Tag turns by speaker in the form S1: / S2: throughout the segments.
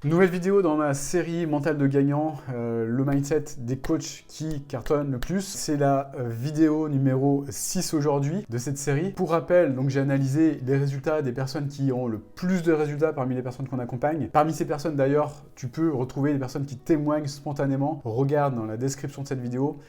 S1: Nouvelle vidéo dans ma série Mental de gagnant, le mindset des coachs qui cartonnent le plus. C'est la vidéo numéro 6 aujourd'hui de cette série. Pour rappel, donc j'ai analysé les résultats des personnes qui ont le plus de résultats parmi les personnes qu'on accompagne. Parmi ces personnes d'ailleurs, tu peux retrouver les personnes qui témoignent spontanément. Regarde dans la description de cette vidéo.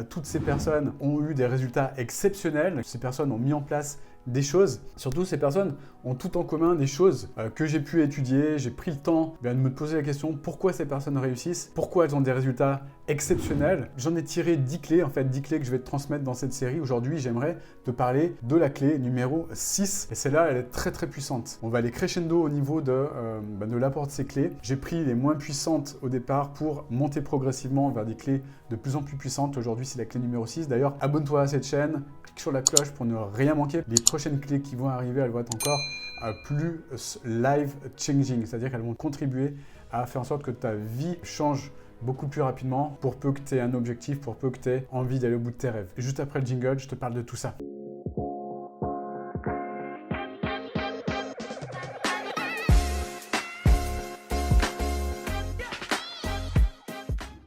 S1: Toutes ces personnes ont eu des résultats exceptionnels. Ces personnes ont mis en place des choses. Surtout, ces personnes ont tout en commun des choses que j'ai pu étudier. J'ai pris le temps de me poser la question pourquoi ces personnes réussissent, pourquoi elles ont des résultats exceptionnels. J'en ai tiré 10 clés, en fait 10 clés que je vais te transmettre dans cette série. Aujourd'hui, j'aimerais te parler de la clé numéro 6. Et celle-là, elle est très très puissante. On va aller crescendo au niveau de l'apport de ces clés. J'ai pris les moins puissantes au départ pour monter progressivement vers des clés de plus en plus puissantes. Aujourd'hui, c'est la clé numéro 6. D'ailleurs, abonne-toi à cette chaîne, clique sur la cloche pour ne rien manquer. Les prochaines clés qui vont arriver, elles vont être encore plus life changing, c'est-à-dire qu'elles vont contribuer à faire en sorte que ta vie change beaucoup plus rapidement pour peu que tu aies un objectif, pour peu que tu aies envie d'aller au bout de tes rêves. Et juste après le jingle, je te parle de tout ça.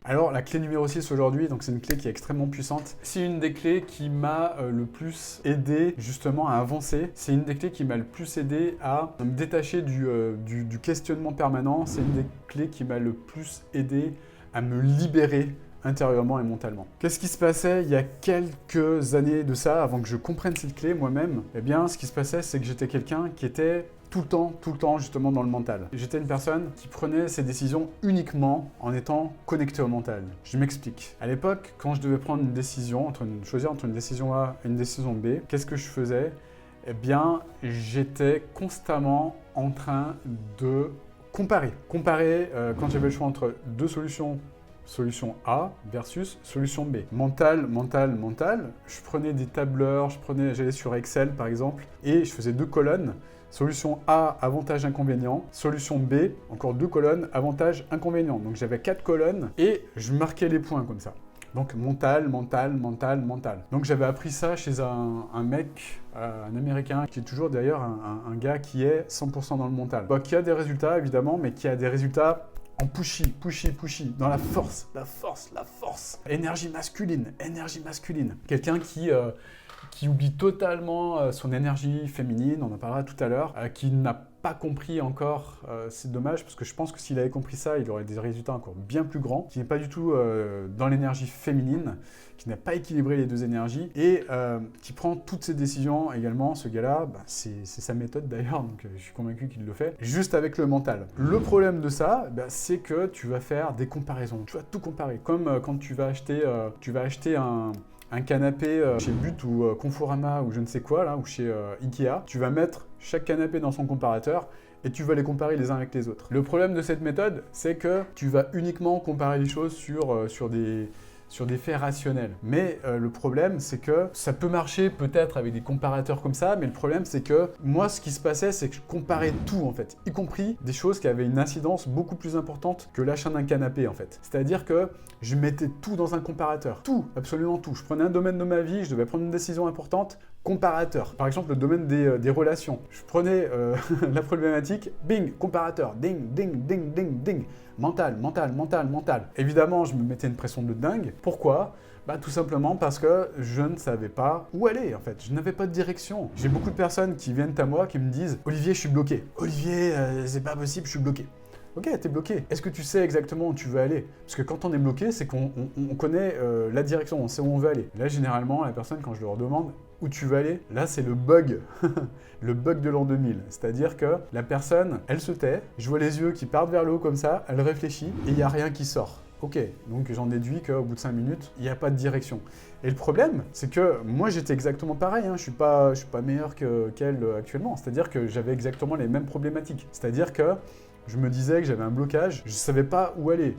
S1: Alors, la clé numéro 6 aujourd'hui, donc c'est une clé qui est extrêmement puissante. C'est une des clés qui m'a le plus aidé justement à avancer. C'est une des clés qui m'a le plus aidé à me détacher du questionnement permanent. C'est une des clés qui m'a le plus aidé à me libérer intérieurement et mentalement. Qu'est-ce qui se passait il y a quelques années de ça, avant que je comprenne cette clé moi-même? Eh bien, ce qui se passait, c'est que j'étais quelqu'un qui était tout le temps justement dans le mental. J'étais une personne qui prenait ses décisions uniquement en étant connecté au mental. Je m'explique. À l'époque, quand je devais prendre une décision, choisir entre une décision A et une décision B, qu'est-ce que je faisais? Eh bien, j'étais constamment en train de comparer. Quand j'avais le choix entre deux solutions. Solution A versus solution B. Mental. Je prenais des tableurs, j'allais sur Excel par exemple, et je faisais 2 colonnes. Solution A, avantage, inconvénient. Solution B, encore 2 colonnes, avantage, inconvénient. Donc j'avais 4 colonnes et je marquais les points comme ça. Donc mental. Donc j'avais appris ça chez un mec, un Américain, qui est toujours d'ailleurs un gars qui est 100% dans le mental. Bah, qui a des résultats évidemment, mais qui a des résultats en pushy, dans la force. Énergie masculine. Quelqu'un qui oublie totalement son énergie féminine, on en parlera tout à l'heure, qui n'a pas compris encore, c'est dommage, parce que je pense que s'il avait compris ça, il aurait des résultats encore bien plus grands, qui n'est pas du tout dans l'énergie féminine, qui n'a pas équilibré les deux énergies, et qui prend toutes ses décisions également. Ce gars-là, c'est sa méthode d'ailleurs, donc je suis convaincu qu'il le fait, juste avec le mental. Le problème de ça, c'est que tu vas faire des comparaisons, tu vas tout comparer, comme quand tu vas acheter un canapé chez But ou Conforama ou je ne sais quoi, là, ou chez Ikea, tu vas mettre chaque canapé dans son comparateur et tu vas les comparer les uns avec les autres. Le problème de cette méthode, c'est que tu vas uniquement comparer les choses sur des faits rationnels. Mais le problème, c'est que ça peut marcher peut-être avec des comparateurs comme ça, mais le problème, c'est que moi, ce qui se passait, c'est que je comparais tout, en fait, y compris des choses qui avaient une incidence beaucoup plus importante que l'achat d'un canapé, en fait. C'est-à-dire que je mettais tout dans un comparateur. Tout, absolument tout. Je prenais un domaine de ma vie, je devais prendre une décision importante, comparateur. Par exemple, le domaine des relations. Je prenais la problématique, bing, comparateur, ding. Mental. Évidemment, je me mettais une pression de dingue. Pourquoi? Tout simplement parce que je ne savais pas où aller, en fait. Je n'avais pas de direction. J'ai beaucoup de personnes qui viennent à moi, qui me disent « Olivier, je suis bloqué. Olivier, c'est pas possible, je suis bloqué. » Ok, t'es bloqué. Est-ce que tu sais exactement où tu veux aller? Parce que quand on est bloqué, c'est qu'on connaît la direction, on sait où on veut aller. Là, généralement, la personne, quand je leur demande où tu veux aller, là, c'est le bug. Le bug de l'an 2000. C'est-à-dire que la personne, elle se tait, je vois les yeux qui partent vers le haut comme ça, elle réfléchit et il n'y a rien qui sort. Ok, donc j'en déduis qu'au bout de 5 minutes, il n'y a pas de direction. Et le problème, c'est que moi j'étais exactement pareil, je suis pas meilleur qu'elle actuellement. C'est-à-dire que j'avais exactement les mêmes problématiques. C'est-à-dire que je me disais que j'avais un blocage, je ne savais pas où aller.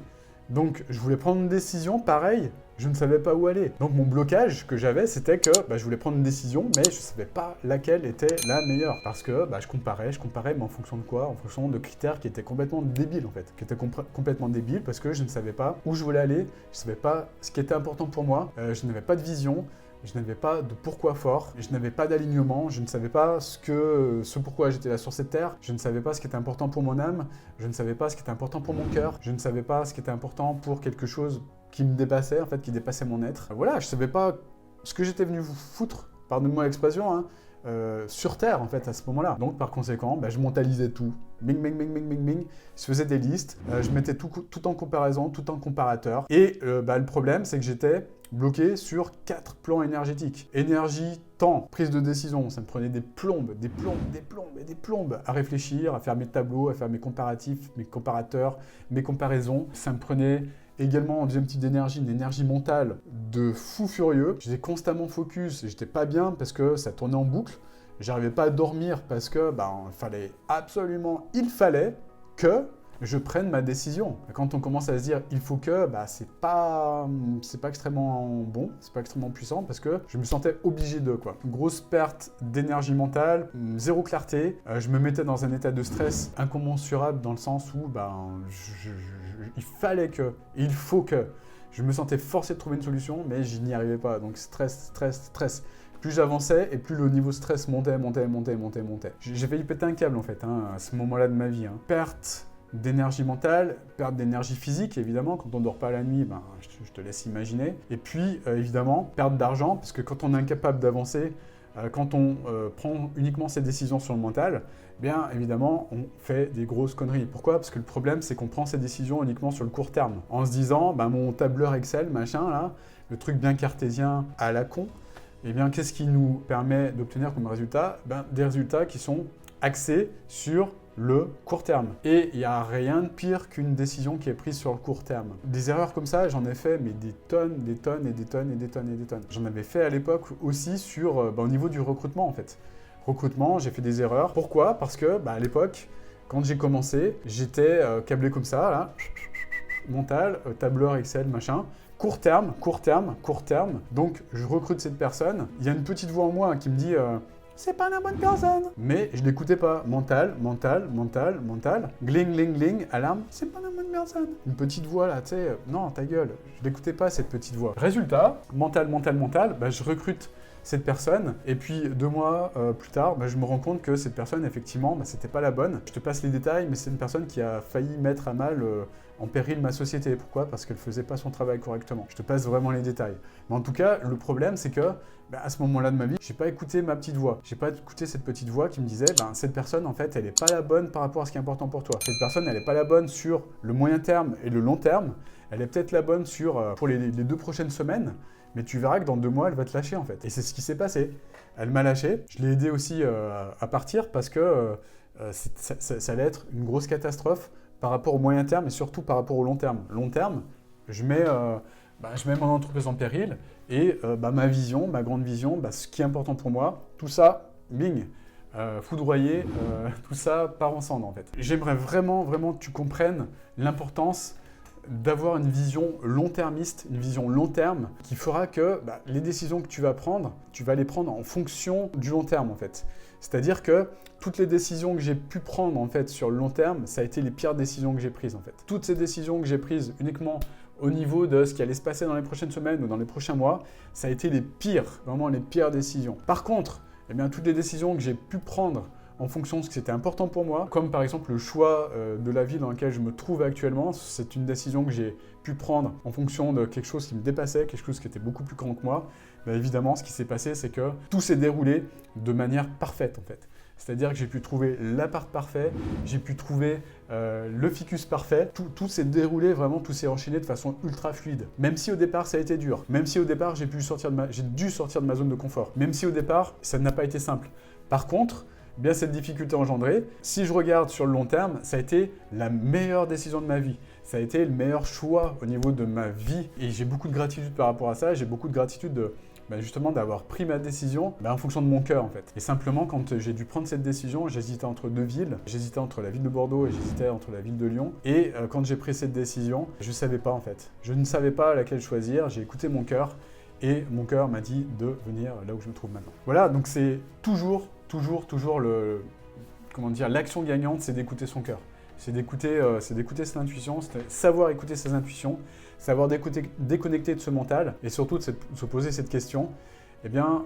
S1: Donc je voulais prendre une décision, pareil, je ne savais pas où aller. Donc mon blocage que j'avais, c'était que je voulais prendre une décision, mais je ne savais pas laquelle était la meilleure. Parce que je comparais, mais en fonction de quoi? En fonction de critères qui étaient complètement débiles en fait. Qui étaient complètement débiles parce que je ne savais pas où je voulais aller, je ne savais pas ce qui était important pour moi, je n'avais pas de vision, je n'avais pas de pourquoi fort, je n'avais pas d'alignement, je ne savais pas ce pourquoi j'étais là sur cette terre, je ne savais pas ce qui était important pour mon âme, je ne savais pas ce qui était important pour mon cœur, je ne savais pas ce qui était important pour quelque chose qui me dépassait, en fait, qui dépassait mon être. Voilà, je ne savais pas ce que j'étais venu vous foutre, pardonnez-moi l'expression, hein, sur Terre, en fait, à ce moment-là. Donc, par conséquent, je mentalisais tout. Bing, bing, bing, bing, bing, bing. Je faisais des listes, je mettais tout en comparaison, tout en comparateur. Et le problème, c'est que j'étais bloqué sur 4 plans énergétiques. Énergie, temps, prise de décision. Ça me prenait des plombes et des plombes à réfléchir, à faire mes tableaux, à faire mes comparatifs, mes comparateurs, mes comparaisons. Ça me prenait également en deuxième type d'énergie, une énergie mentale de fou furieux. J'étais constamment focus, j'étais pas bien parce que ça tournait en boucle. J'arrivais pas à dormir parce que il fallait que je prenne ma décision. Quand on commence à se dire il faut que, c'est pas extrêmement bon, c'est pas extrêmement puissant parce que je me sentais obligé de quoi. Une grosse perte d'énergie mentale, zéro clarté. Je me mettais dans un état de stress incommensurable dans le sens où il faut que. Je me sentais forcé de trouver une solution, mais je n'y arrivais pas. Donc stress. Plus j'avançais et plus le niveau stress montait. J'ai failli péter un câble en fait, à ce moment-là de ma vie. Perte d'énergie mentale, perte d'énergie physique, évidemment. Quand on ne dort pas la nuit, je te laisse imaginer. Et puis, évidemment, perte d'argent, parce que quand on est incapable d'avancer, quand on prend uniquement ses décisions sur le mental, bien évidemment, on fait des grosses conneries. Pourquoi? Parce que le problème, c'est qu'on prend ses décisions uniquement sur le court terme. En se disant, mon tableur Excel, machin, là, le truc bien cartésien à la con, eh bien, qu'est-ce qui nous permet d'obtenir comme résultat? Des résultats qui sont axés sur le court terme. Et il n'y a rien de pire qu'une décision qui est prise sur le court terme. Des erreurs comme ça, j'en ai fait mais des tonnes. J'en avais fait à l'époque aussi sur, au niveau du recrutement en fait. Recrutement, j'ai fait des erreurs. Pourquoi? Parce que à l'époque, quand j'ai commencé, j'étais câblé comme ça, là, mental, tableur Excel, machin. Court terme. Donc, je recrute cette personne. Il y a une petite voix en moi qui me dit c'est pas la bonne personne. Mais je l'écoutais pas. Mental. Gling, alarme. C'est pas la bonne personne. Une petite voix là, tu sais. Non, ta gueule. Je l'écoutais pas cette petite voix. Résultat, mental. Je recrute cette personne. Et puis 2 mois plus tard, je me rends compte que cette personne, effectivement, c'était pas la bonne. Je te passe les détails, mais c'est une personne qui a failli mettre à mal en péril ma société. Pourquoi? Parce qu'elle faisait pas son travail correctement. Je te passe vraiment les détails. Mais en tout cas, le problème, c'est que à ce moment-là de ma vie, j'ai pas écouté ma petite voix. J'ai pas écouté cette petite voix qui me disait cette personne, en fait, elle est pas la bonne par rapport à ce qui est important pour toi. Cette personne, elle est pas la bonne sur le moyen terme et le long terme. Elle est peut-être la bonne pour les 2 prochaines semaines. Mais tu verras que dans 2 mois, elle va te lâcher en fait. Et c'est ce qui s'est passé. Elle m'a lâché. Je l'ai aidé aussi à partir parce que ça allait être une grosse catastrophe par rapport au moyen terme et surtout par rapport au long terme. Long terme, je mets mon entreprise en péril et ma vision, ma grande vision, ce qui est important pour moi, tout ça, bing, foudroyé, tout ça part ensemble en fait. J'aimerais vraiment que tu comprennes l'importance d'avoir une vision long-termiste, une vision long terme qui fera que les décisions que tu vas prendre, tu vas les prendre en fonction du long terme en fait. C'est-à-dire que toutes les décisions que j'ai pu prendre en fait sur le long terme, ça a été les pires décisions que j'ai prises en fait. Toutes ces décisions que j'ai prises uniquement au niveau de ce qui allait se passer dans les prochaines semaines ou dans les prochains mois, ça a été les pires, vraiment les pires décisions. Par contre, toutes les décisions que j'ai pu prendre en fonction de ce qui était important pour moi, comme par exemple le choix de la vie dans laquelle je me trouve actuellement, c'est une décision que j'ai pu prendre en fonction de quelque chose qui me dépassait, quelque chose qui était beaucoup plus grand que moi. Évidemment, ce qui s'est passé, c'est que tout s'est déroulé de manière parfaite en fait. C'est-à-dire que j'ai pu trouver l'appart parfait, j'ai pu trouver le ficus parfait. Tout s'est déroulé vraiment, tout s'est enchaîné de façon ultra fluide. Même si au départ ça a été dur, même si au départ j'ai dû sortir de ma zone de confort, même si au départ ça n'a pas été simple. Par contre, cette difficulté engendrée, si je regarde sur le long terme, ça a été la meilleure décision de ma vie. Ça a été le meilleur choix au niveau de ma vie. Et j'ai beaucoup de gratitude par rapport à ça. J'ai beaucoup de gratitude justement d'avoir pris ma décision en fonction de mon cœur en fait. Et simplement, quand j'ai dû prendre cette décision, j'hésitais entre 2 villes. J'hésitais entre la ville de Bordeaux et j'hésitais entre la ville de Lyon. Et quand j'ai pris cette décision, je ne savais pas en fait. Je ne savais pas laquelle choisir. J'ai écouté mon cœur et mon cœur m'a dit de venir là où je me trouve maintenant. Voilà, donc c'est toujours l'action gagnante, c'est d'écouter son cœur. C'est d'écouter son intuition, c'est savoir écouter ses intuitions, savoir déconnecter de ce mental et surtout de se poser cette question. eh bien,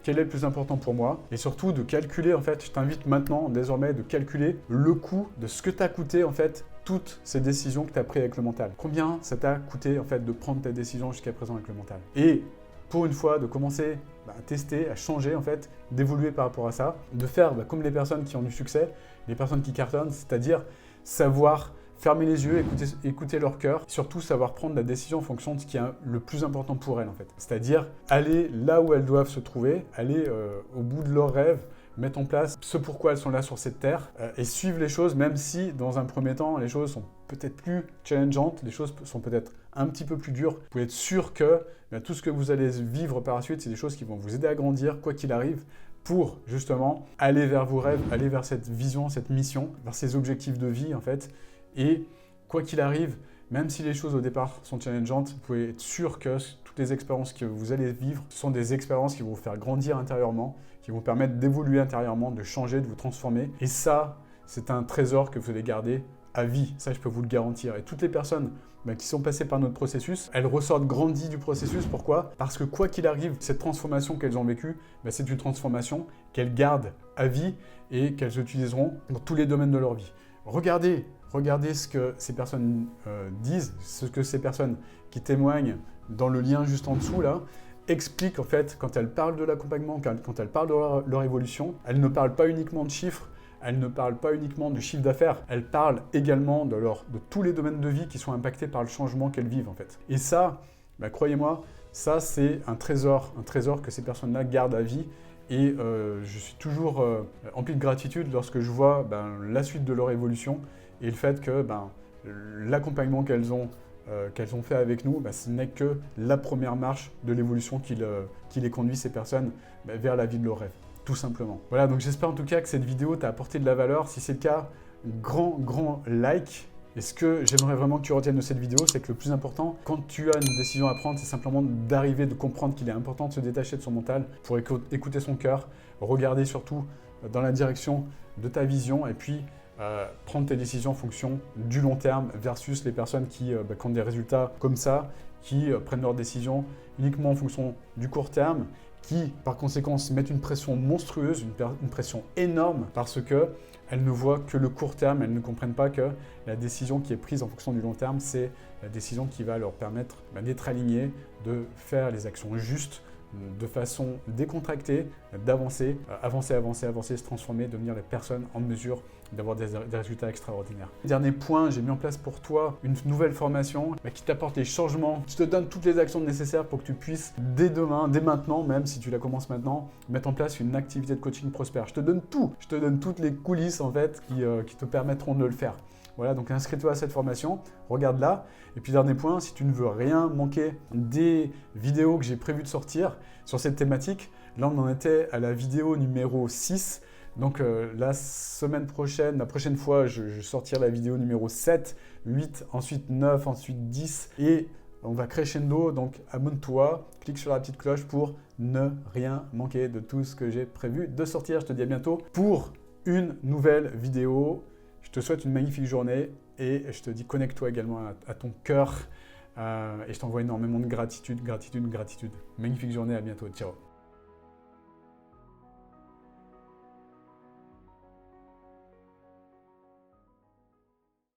S1: quel est le plus important pour moi? Et surtout de calculer, en fait, je t'invite maintenant, désormais, de calculer le coût de ce que t'a coûté, en fait, toutes ces décisions que tu as prises avec le mental. Combien ça t'a coûté, en fait, de prendre ta décision jusqu'à présent avec le mental? Et pour une fois, de commencer à tester, à changer, en fait, d'évoluer par rapport à ça, de faire comme les personnes qui ont du succès, les personnes qui cartonnent, c'est-à-dire savoir fermer les yeux, écouter leur cœur, surtout savoir prendre la décision en fonction de ce qui est le plus important pour elles, en fait. C'est-à-dire aller là où elles doivent se trouver, aller au bout de leurs rêves, mettre en place ce pourquoi elles sont là sur cette terre et suivre les choses, même si dans un premier temps, les choses sont peut-être plus challengeantes, les choses sont peut-être un petit peu plus dures. Vous pouvez être sûr que tout ce que vous allez vivre par la suite, c'est des choses qui vont vous aider à grandir, quoi qu'il arrive, pour justement aller vers vos rêves, aller vers cette vision, cette mission, vers ces objectifs de vie, en fait. Et quoi qu'il arrive, même si les choses au départ sont challengeantes, vous pouvez être sûr que toutes les expériences que vous allez vivre, ce sont des expériences qui vont vous faire grandir intérieurement, qui vont vous permettre d'évoluer intérieurement, de changer, de vous transformer. Et ça, c'est un trésor que vous allez garder à vie. Ça, je peux vous le garantir. Et toutes les personnes qui sont passées par notre processus, elles ressortent grandies du processus. Pourquoi? Parce que quoi qu'il arrive, cette transformation qu'elles ont vécue, c'est une transformation qu'elles gardent à vie et qu'elles utiliseront dans tous les domaines de leur vie. Regardez ce que ces personnes disent, ce que ces personnes qui témoignent dans le lien juste en dessous là, expliquent en fait quand elles parlent de l'accompagnement, quand elles parlent de leur évolution, elles ne parlent pas uniquement de chiffres, elles ne parlent pas uniquement du chiffre d'affaires, elles parlent également de tous les domaines de vie qui sont impactés par le changement qu'elles vivent en fait. Et ça, croyez-moi, ça c'est un trésor que ces personnes-là gardent à vie. Et je suis toujours empli de gratitude lorsque je vois la suite de leur évolution et le fait que l'accompagnement qu'elles ont fait avec nous, ce n'est que la première marche de l'évolution qui les conduit, ces personnes, vers la vie de leurs rêves, tout simplement. Voilà, donc j'espère en tout cas que cette vidéo t'a apporté de la valeur. Si c'est le cas, grand like. Et ce que j'aimerais vraiment que tu retiennes de cette vidéo, c'est que le plus important, quand tu as une décision à prendre, c'est simplement d'arriver, de comprendre qu'il est important de se détacher de son mental pour écouter son cœur, regarder surtout dans la direction de ta vision et puis prendre tes décisions en fonction du long terme versus les personnes qui ont des résultats comme ça, qui prennent leurs décisions uniquement en fonction du court terme, qui par conséquent mettent une pression monstrueuse, une pression énorme parce qu'elles ne voient que le court terme, elles ne comprennent pas que la décision qui est prise en fonction du long terme, c'est la décision qui va leur permettre d'être alignés, de faire les actions justes, de façon décontractée, d'avancer, avancer, se transformer, devenir les personnes en mesure d'avoir des résultats extraordinaires. Dernier point, j'ai mis en place pour toi une nouvelle formation qui t'apporte les changements. Je te donne toutes les actions nécessaires pour que tu puisses dès demain, dès maintenant, même si tu la commences maintenant, mettre en place une activité de coaching prospère. Je te donne tout. Je te donne toutes les coulisses en fait qui te permettront de le faire. Voilà, donc inscris-toi à cette formation, regarde-la. Et puis dernier point, si tu ne veux rien manquer des vidéos que j'ai prévu de sortir sur cette thématique, là on en était à la vidéo numéro 6. Donc la prochaine fois, je sortirai la vidéo numéro 7, 8, ensuite 9, ensuite 10 et on va crescendo. Donc abonne-toi, clique sur la petite cloche pour ne rien manquer de tout ce que j'ai prévu de sortir. Je te dis à bientôt pour une nouvelle vidéo. Je te souhaite une magnifique journée et je te dis connecte-toi également à ton cœur et je t'envoie énormément de gratitude. Magnifique journée, à bientôt, ciao.